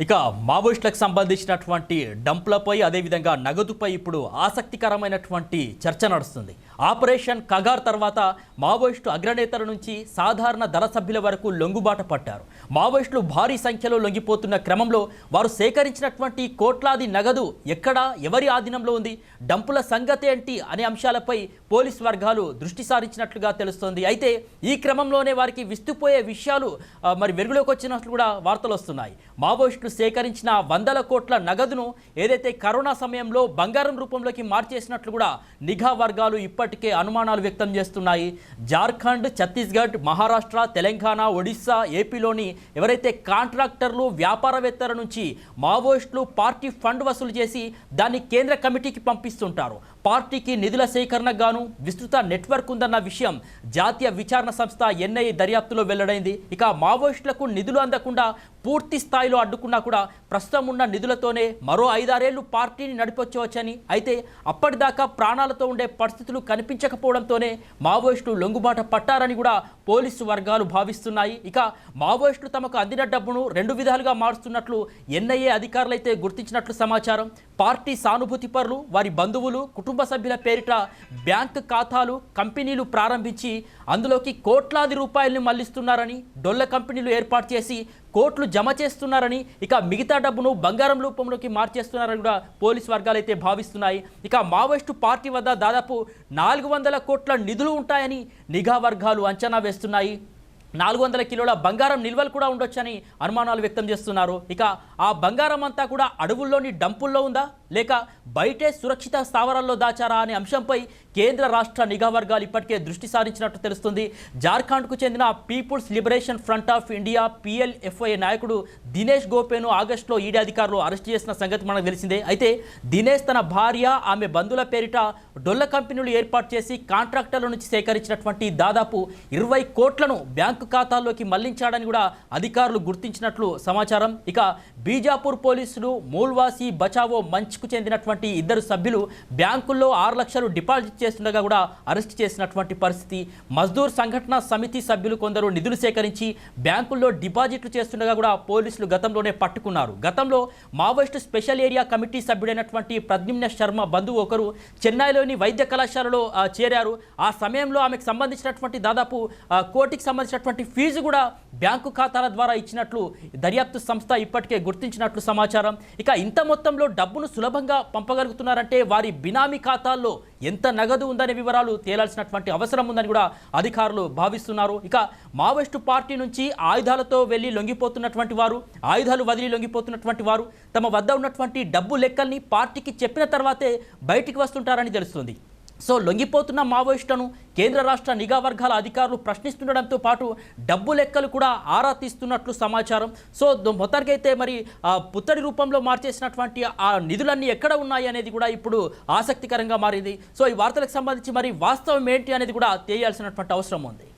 ఇక మావోయిస్టులకు సంబంధించినటువంటి డంపులపై అదేవిధంగా నగదుపై ఇప్పుడు ఆసక్తికరమైనటువంటి చర్చ నడుస్తుంది. ఆపరేషన్ కగార్ తర్వాత మావోయిస్టు అగ్రనేతల నుంచి సాధారణ దళ సభ్యుల వరకు లొంగుబాట పట్టారు. మావోయిస్టులు భారీ సంఖ్యలో లొంగిపోతున్న క్రమంలో వారు సేకరించినటువంటి కోట్లాది నగదు ఎక్కడ, ఎవరి ఆధీనంలో ఉంది, డంపుల సంగతి ఏంటి అనే అంశాలపై పోలీసు వర్గాలు దృష్టి సారించినట్లుగా తెలుస్తోంది. అయితే ఈ క్రమంలోనే వారికి విస్తుపోయే విషయాలు మరి వెలుగులోకి వచ్చినట్లు కూడా వార్తలు వస్తున్నాయి. మావోయిస్టు సేకరించిన వందల కోట్ల నగదును ఏదైతే కరోనా సమయంలో బంగారం రూపంలోకి మార్చేసినట్లు కూడా నిఘా వర్గాలు ఇప్పటికే అనుమానాలు వ్యక్తం చేస్తున్నాయి. జార్ఖండ్, ఛత్తీస్గఢ్, మహారాష్ట్ర, తెలంగాణ, ఒడిశా, ఏపీలోని ఎవరైతే కాంట్రాక్టర్లు, వ్యాపారవేత్తల నుంచి మావోయిస్టులు పార్టీ ఫండ్ వసూలు చేసి దాన్ని కేంద్ర కమిటీకి పంపిస్తుంటారు. పార్టీకి నిధుల సేకరణకు గాను విస్తృత నెట్వర్క్ ఉందన్న విషయం జాతీయ విచారణ సంస్థ ఎన్ఐఏ దర్యాప్తులో వెల్లడైంది. ఇక మావోయిస్టులకు నిధులు అందకుండా పూర్తి స్థాయిలో అడ్డుకున్నా కూడా ప్రస్తుతం ఉన్న నిధులతోనే మరో 5-6 ఏళ్లు పార్టీని నడిపొచ్చవచ్చని, అయితే అప్పటిదాకా ప్రాణాలతో ఉండే పరిస్థితులు కనిపించకపోవడంతోనే మావోయిస్టులు లొంగుబాట పట్టారని కూడా పోలీసు వర్గాలు భావిస్తున్నాయి. ఇక మావోయిస్టులు తమకు అందిన డబ్బును 2 విధాలుగా మారుస్తున్నట్లు ఎన్ఐఏ అధికారులైతే గుర్తించినట్లు సమాచారం. పార్టీ సానుభూతి పరులు, వారి బంధువులు, కుటుంబ సభ్యుల పేరిట బ్యాంక్ ఖాతాలు, కంపెనీలు ప్రారంభించి అందులోకి కోట్లాది రూపాయలను మళ్లిస్తున్నారని, డొల్ల కంపెనీలు ఏర్పాటు చేసి కోట్లు జమ చేస్తున్నారని, ఇక మిగతా డబ్బును బంగారం రూపంలోకి మార్చేస్తున్నారని కూడా పోలీసు వర్గాలు అయితే భావిస్తున్నాయి. ఇక మావోయిస్టు పార్టీ వద్ద దాదాపు 400 కోట్ల నిధులు ఉంటాయని నిఘా వర్గాలు అంచనా వేస్తున్నాయి. 400 కిలోల బంగారం నిల్వలు కూడా ఉండొచ్చని అనుమానాలు వ్యక్తం చేస్తున్నారు. ఇక ఆ బంగారం అంతా కూడా అడవుల్లోని డంపుల్లో ఉందా, లేక బయటే సురక్షిత స్థావరాల్లో దాచారా అనే అంశంపై కేంద్ర రాష్ట్ర నిఘా వర్గాలు ఇప్పటికే దృష్టి సారించినట్టు తెలుస్తుంది. జార్ఖండ్కు చెందిన people's liberation front of India PLFI నాయకుడు దినేష్ గోపేను ఆగస్టులో ఈడీ అధికారులు అరెస్ట్ చేసిన సంగతి మనకు తెలిసిందే. అయితే దినేష్ తన భార్య, ఆమె బంధువుల పేరిట డొల్ల కంపెనీలు ఏర్పాటు చేసి కాంట్రాక్టర్ల నుంచి సేకరించినటువంటి దాదాపు 20 కోట్లను బ్యాంకు ఖాతాల్లోకి మళ్లించాడని కూడా అధికారులు గుర్తించినట్లు సమాచారం. ఇక బీజాపూర్ పోలీసులు మూల్వాసి బచావో మంచ్కు చెందినటువంటి 2 సభ్యులు బ్యాంకుల్లో 6 లక్షలు డిపాజిట్ చేస్తుండగా కూడా అరెస్ట్ చేసినటువంటి పరిస్థితి. మజ్దూర్ సంఘటన సమితి సభ్యులు కొందరు నిధులు సేకరించి బ్యాంకుల్లో డిపాజిట్లు చేస్తుండగా కూడా పోలీసులు గతంలోనే పట్టుకున్నారు. గతంలో మావోయిస్టు స్పెషల్ ఏరియా కమిటీ సభ్యుడైనటువంటి ప్రద్యుమ్న శర్మ బంధువు ఒకరు చెన్నైలోని వైద్య కళాశాలలో చేరారు. ఆ సమయంలో ఆమెకు సంబంధించినటువంటి దాదాపు కోటికి సంబంధించినటువంటి ఫీజు కూడా బ్యాంకు ఖాతాల ద్వారా ఇచ్చినట్లు దర్యాప్తు సంస్థ ఇప్పటికే గుర్తించినట్లు సమాచారం. ఇక ఇంత మొత్తంలో డబ్బును సులభంగా పంపగలుగుతున్నారంటే వారి బినామీ ఖాతాల్లో ఎంత నగదు ఉందనే వివరాలు తేలాల్సినటువంటి అవసరం ఉందని కూడా అధికారులు భావిస్తున్నారు. ఇక మావోయిస్టు పార్టీ నుంచి ఆయుధాలతో వెళ్ళి లొంగిపోతున్నటువంటి వారు, ఆయుధాలు వదిలి లొంగిపోతున్నటువంటి వారు తమ వద్ద ఉన్నటువంటి డబ్బు లెక్కల్ని పార్టీకి చెప్పిన తర్వాతే బయటికి వస్తుంటారని తెలుస్తుంది. సో లొంగిపోతున్న మావోయిస్టులను కేంద్ర రాష్ట్ర నిఘా వర్గాల అధికారులు ప్రశ్నిస్తుండడంతో పాటు డబ్బు లెక్కలు కూడా ఆరా తీస్తున్నట్లు సమాచారం. సో మొత్తానికైతే మరి పుత్తడి రూపంలో మార్చేసినటువంటి ఆ నిధులన్నీ ఎక్కడ ఉన్నాయి అనేది కూడా ఇప్పుడు ఆసక్తికరంగా మారింది. సో ఈ వార్తలకు సంబంధించి మరి వాస్తవం ఏంటి అనేది కూడా తెలియాల్సినటువంటి అవసరం ఉంది.